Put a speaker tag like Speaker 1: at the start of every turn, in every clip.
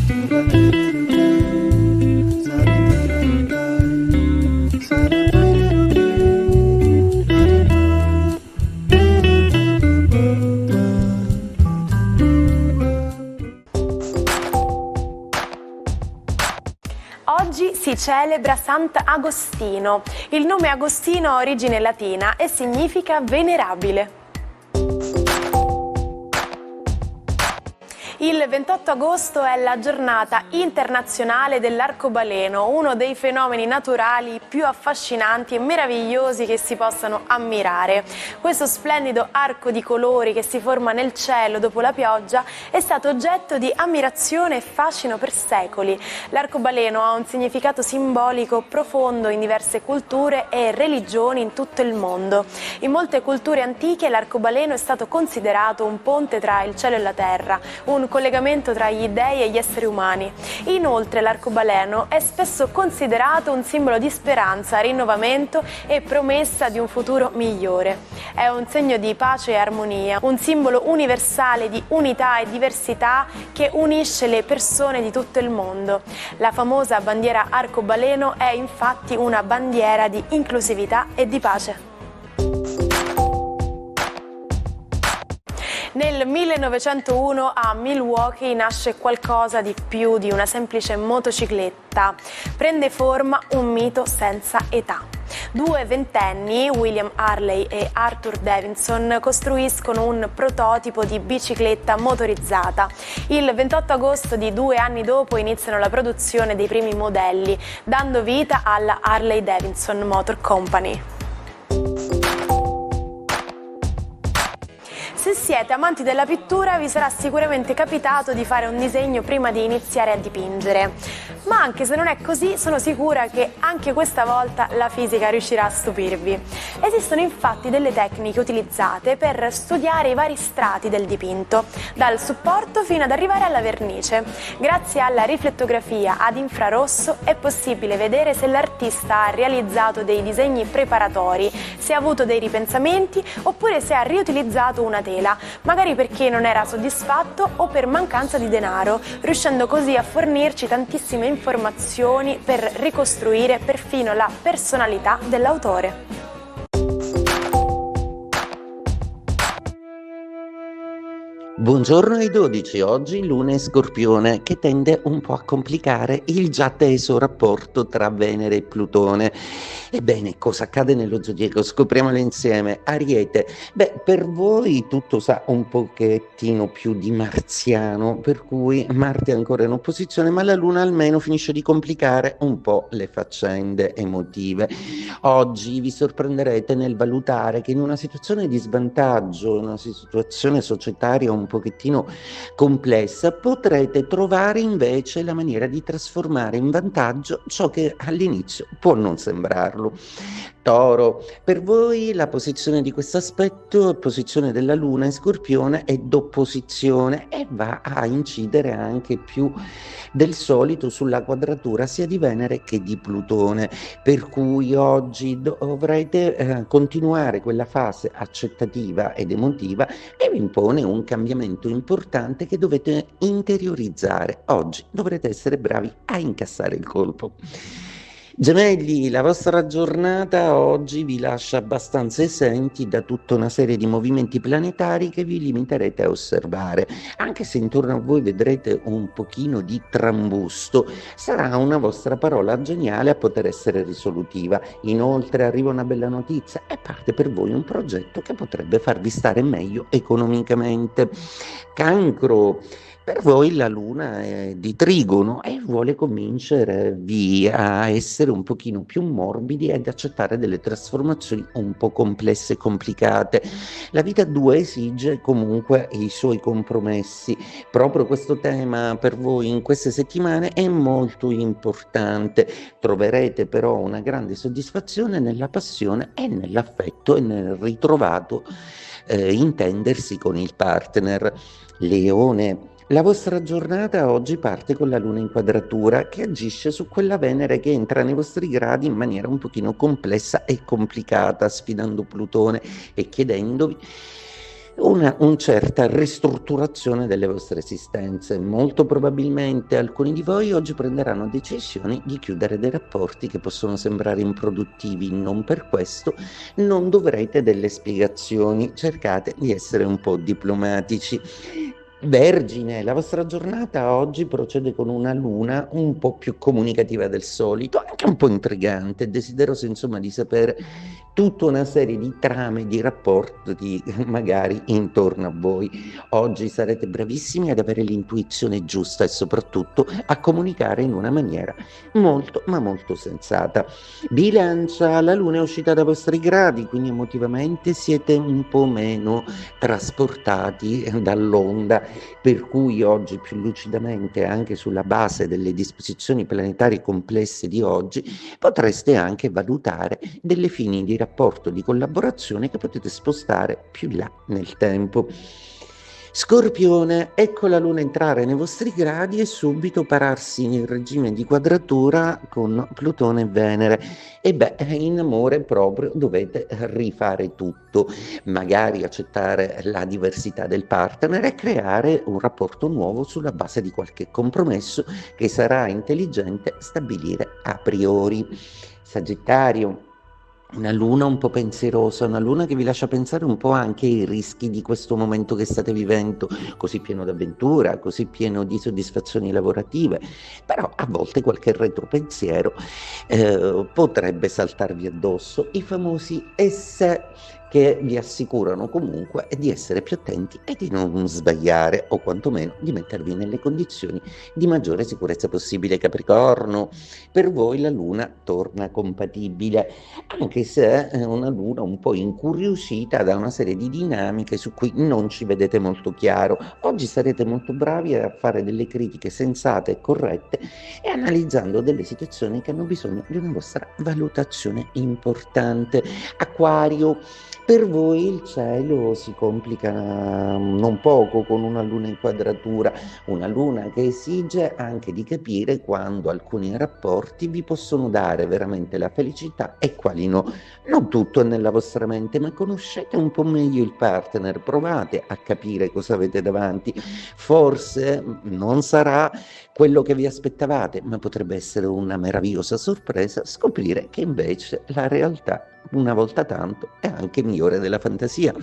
Speaker 1: Oggi si celebra Sant'Agostino. Il nome Agostino ha origine latina e significa venerabile. Il 28 agosto è la giornata internazionale dell'arcobaleno, uno dei fenomeni naturali più affascinanti e meravigliosi che si possano ammirare. Questo splendido arco di colori che si forma nel cielo dopo la pioggia è stato oggetto di ammirazione e fascino per secoli. L'arcobaleno ha un significato simbolico profondo in diverse culture e religioni in tutto il mondo. In molte culture antiche l'arcobaleno è stato considerato un ponte tra il cielo e la terra, un collegamento tra gli dei e gli esseri umani. Inoltre l'arcobaleno è spesso considerato un simbolo di speranza, rinnovamento e promessa di un futuro migliore. È un segno di pace e armonia, un simbolo universale di unità e diversità che unisce le persone di tutto il mondo. La famosa bandiera arcobaleno è infatti una bandiera di inclusività e di pace. Nel 1901 a Milwaukee nasce qualcosa di più di una semplice motocicletta. Prende forma un mito senza età. Due ventenni, William Harley e Arthur Davidson, costruiscono un prototipo di bicicletta motorizzata. Il 28 agosto di 2 anni dopo iniziano la produzione dei primi modelli, dando vita alla Harley Davidson Motor Company. Se siete amanti della pittura vi sarà sicuramente capitato di fare un disegno prima di iniziare a dipingere, ma anche se non è così sono sicura che anche questa volta la fisica riuscirà a stupirvi. Esistono infatti delle tecniche utilizzate per studiare i vari strati del dipinto, dal supporto fino ad arrivare alla vernice. Grazie alla riflettografia ad infrarosso è possibile vedere se l'artista ha realizzato dei disegni preparatori, se ha avuto dei ripensamenti oppure se ha riutilizzato una tela, magari perché non era soddisfatto o per mancanza di denaro, riuscendo così a fornirci tantissime informazioni per ricostruire perfino la personalità dell'autore.
Speaker 2: Buongiorno ai 12, oggi Luna e Scorpione, che tende un po' a complicare il già teso rapporto tra Venere e Plutone. Ebbene, cosa accade nello zodiaco? Scopriamolo insieme. Ariete, per voi tutto sa un pochettino più di marziano, per cui Marte è ancora in opposizione, ma la Luna almeno finisce di complicare un po' le faccende emotive. Oggi vi sorprenderete nel valutare che in una situazione di svantaggio, una situazione societaria un pochettino complessa, potrete trovare invece la maniera di trasformare in vantaggio ciò che all'inizio può non sembrarlo. Toro, per voi la posizione di questo aspetto, posizione della Luna in Scorpione, è d'opposizione e va a incidere anche più del solito sulla quadratura sia di Venere che di Plutone, per cui oggi dovrete continuare quella fase accettativa ed emotiva e vi impone un cambiamento importante che dovete interiorizzare. Oggi dovrete essere bravi a incassare il colpo. Gemelli, la vostra giornata oggi vi lascia abbastanza esenti da tutta una serie di movimenti planetari che vi limiterete a osservare. Anche se intorno a voi vedrete un pochino di trambusto, sarà una vostra parola geniale a poter essere risolutiva. Inoltre arriva una bella notizia e parte per voi un progetto che potrebbe farvi stare meglio economicamente. Cancro, per voi la Luna è di Trigono e vuole convincervi a essere un pochino più morbidi ed accettare delle trasformazioni un po' complesse e complicate. La vita a due esige comunque i suoi compromessi. Proprio questo tema per voi in queste settimane è molto importante. Troverete però una grande soddisfazione nella passione e nell'affetto e nel ritrovato intendersi con il partner. Leone, la vostra giornata oggi parte con la Luna in quadratura che agisce su quella Venere che entra nei vostri gradi in maniera un pochino complessa e complicata, sfidando Plutone e chiedendovi una certa ristrutturazione delle vostre esistenze. Molto probabilmente alcuni di voi oggi prenderanno decisioni di chiudere dei rapporti che possono sembrare improduttivi. Non per questo non dovrete delle spiegazioni, cercate di essere un po' diplomatici. Vergine, la vostra giornata oggi procede con una luna un po' più comunicativa del solito, anche un po' intrigante, desiderosa insomma di sapere tutta una serie di trame, di rapporti magari intorno a voi. Oggi sarete bravissimi ad avere l'intuizione giusta e soprattutto a comunicare in una maniera molto ma molto sensata. Bilancia, la luna è uscita dai vostri gradi, quindi emotivamente siete un po' meno trasportati dall'onda, per cui oggi più lucidamente, anche sulla base delle disposizioni planetarie complesse di oggi, potreste anche valutare delle fini di rapporto, di collaborazione che potete spostare più là nel tempo. Scorpione, ecco la luna entrare nei vostri gradi e subito pararsi in regime di quadratura con Plutone e Venere. E beh, in amore proprio dovete rifare tutto, magari accettare la diversità del partner e creare un rapporto nuovo sulla base di qualche compromesso che sarà intelligente stabilire a priori. Sagittario, una luna un po' pensierosa, una luna che vi lascia pensare un po' anche ai rischi di questo momento che state vivendo, così pieno d'avventura, così pieno di soddisfazioni lavorative, però a volte qualche retropensiero potrebbe saltarvi addosso, i famosi e se, che vi assicurano comunque di essere più attenti e di non sbagliare, o quantomeno di mettervi nelle condizioni di maggiore sicurezza possibile. Capricorno, per voi la luna torna compatibile, anche se è una luna un po' incuriosita da una serie di dinamiche su cui non ci vedete molto chiaro. Oggi sarete molto bravi a fare delle critiche sensate e corrette e analizzando delle situazioni che hanno bisogno di una vostra valutazione importante. Acquario, per voi il cielo si complica non poco con una luna in quadratura, una luna che esige anche di capire quando alcuni rapporti vi possono dare veramente la felicità e quali no. Non tutto è nella vostra mente, ma conoscete un po' meglio il partner, provate a capire cosa avete davanti. Forse non sarà quello che vi aspettavate, ma potrebbe essere una meravigliosa sorpresa scoprire che invece la realtà una volta tanto è anche migliore della fantasia.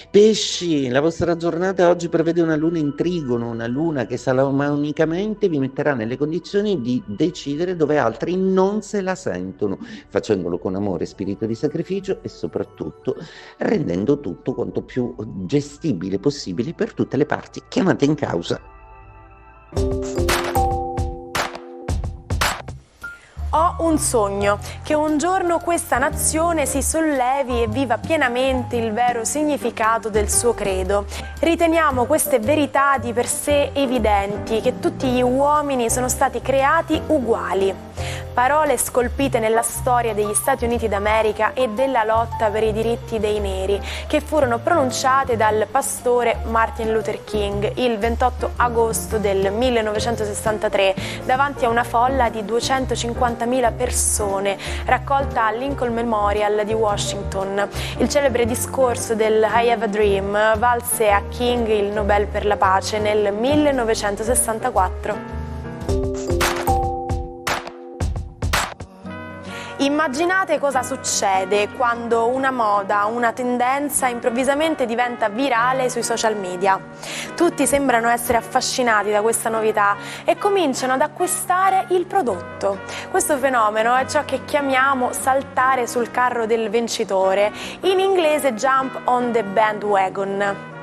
Speaker 2: Pesci, la vostra giornata oggi prevede una luna in trigono, una luna che salomonicamente vi metterà nelle condizioni di decidere dove altri non se la sentono, facendolo con amore e spirito di sacrificio e soprattutto rendendo tutto quanto più gestibile possibile per tutte le parti chiamate in causa.
Speaker 1: Ho un sogno, che un giorno questa nazione si sollevi e viva pienamente il vero significato del suo credo. Riteniamo queste verità di per sé evidenti, che tutti gli uomini sono stati creati uguali. Parole scolpite nella storia degli Stati Uniti d'America e della lotta per i diritti dei neri, che furono pronunciate dal pastore Martin Luther King il 28 agosto del 1963 davanti a una folla di 250.000 persone raccolta al Lincoln Memorial di Washington. Il celebre discorso del I Have a Dream valse a King il Nobel per la pace nel 1964. Immaginate cosa succede quando una moda, una tendenza improvvisamente diventa virale sui social media. Tutti sembrano essere affascinati da questa novità e cominciano ad acquistare il prodotto. Questo fenomeno è ciò che chiamiamo saltare sul carro del vincitore, in inglese jump on the bandwagon.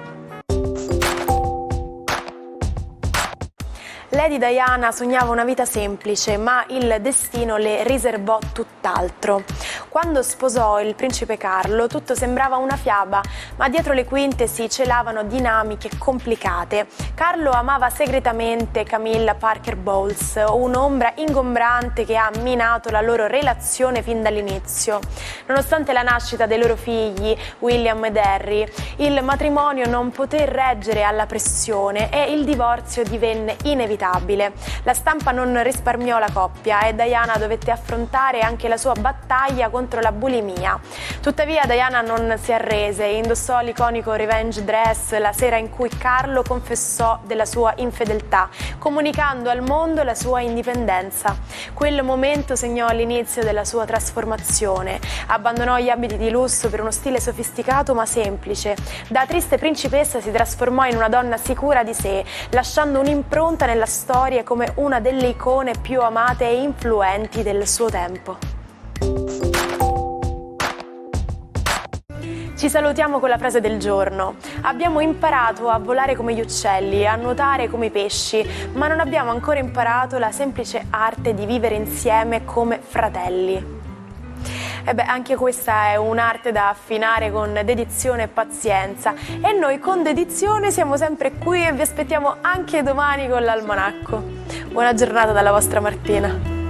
Speaker 1: Lady Diana sognava una vita semplice, ma il destino le riservò tutt'altro. Quando sposò il principe Carlo, tutto sembrava una fiaba, ma dietro le quinte si celavano dinamiche complicate. Carlo amava segretamente Camilla Parker Bowles, un'ombra ingombrante che ha minato la loro relazione fin dall'inizio. Nonostante la nascita dei loro figli, William ed Harry, il matrimonio non poté reggere alla pressione e il divorzio divenne inevitabile. La stampa non risparmiò la coppia e Diana dovette affrontare anche la sua battaglia contro contro la bulimia. Tuttavia Diana non si arrese e indossò l'iconico revenge dress la sera in cui Carlo confessò della sua infedeltà, comunicando al mondo la sua indipendenza. Quel momento segnò l'inizio della sua trasformazione. Abbandonò gli abiti di lusso per uno stile sofisticato ma semplice. Da triste principessa si trasformò in una donna sicura di sé, lasciando un'impronta nella storia come una delle icone più amate e influenti del suo tempo. Ci salutiamo con la frase del giorno. Abbiamo imparato a volare come gli uccelli, a nuotare come i pesci, ma non abbiamo ancora imparato la semplice arte di vivere insieme come fratelli. Anche questa è un'arte da affinare con dedizione e pazienza, e noi con dedizione siamo sempre qui e vi aspettiamo anche domani con l'Almanacco. Buona giornata dalla vostra Martina.